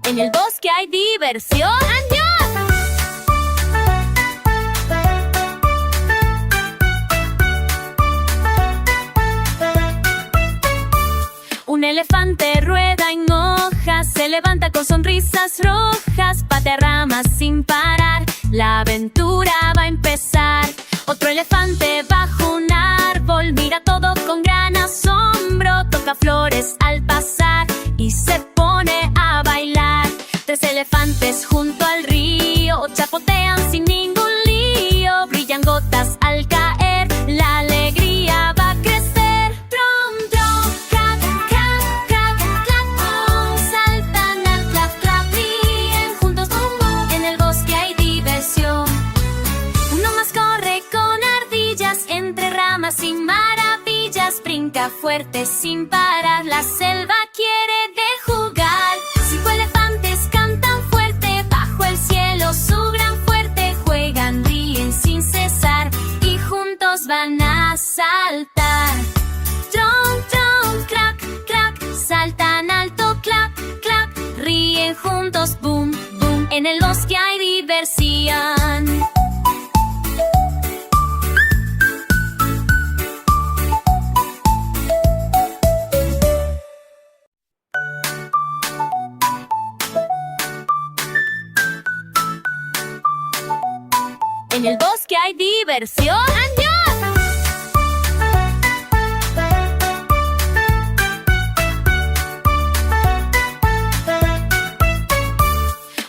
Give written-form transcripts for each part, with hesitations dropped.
En el bosque hay diversión. ¡Adiós! Un elefante rueda en hojas, se levanta con sonrisas rojas, patea ramas sin parar, la aventura va a empezar. Otro elefante bajo un árbol, mira todo con gran asombro, toca flores al pasar y se pone a bailar. Tres elefantes junto al río, chapotean sin ningún lío, brillan gotas al caer, la alegría va a crecer. Trom, trom, crack, crack, crack, clap, oh, saltan al clap, clap, ríen juntos, boom, boom. En el bosque hay diversión. Uno más corre con ardillas, entre ramas y maravillas, brinca fuerte sin parar, la selva quiere de jugar. Cinco elefantes cantan fuerte, bajo el cielo su gran fuerte, juegan, ríen sin cesar y juntos van a saltar. Tron, tron, crack, crack, saltan alto, clap, clap, ríen juntos, boom, boom. En el bosque hay diversión. En el bosque hay diversión. ¡Adiós!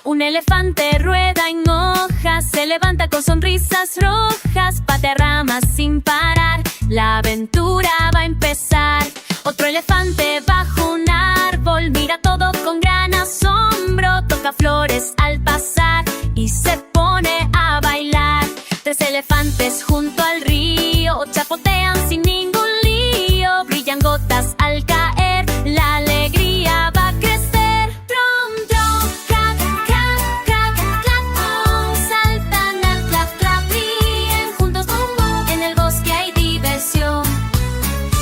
Un elefante rueda en hojas, se levanta con sonrisas rojas, patea ramas sin parar, la aventura va a empezar. Otro elefante bajo un árbol, mira todo con gran asombro, toca flores al pasar y se pone a bailar. Tres elefantes junto al río, chapotean sin ningún lío, brillan gotas al caer, la alegría va a crecer. Trom, trom, crack, crack, crack, clap, oh, saltan al clap, clap, ríen juntos, boom, boom. En el bosque hay diversión.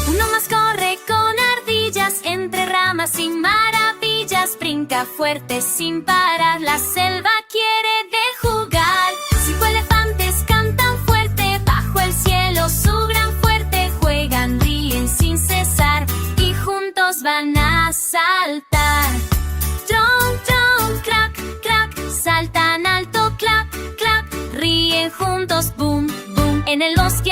Uno más corre con ardillas, entre ramas y maravillas, brinca fuerte sin parar, la selva quiere de jugar. Cinco elefantes cantan fuerte, bajo el cielo su gran fuerte, juegan, ríen sin cesar y juntos van a saltar. Tron, tron, crack, crack, saltan alto, clap, clap, ríen juntos, boom, boom. En el bosque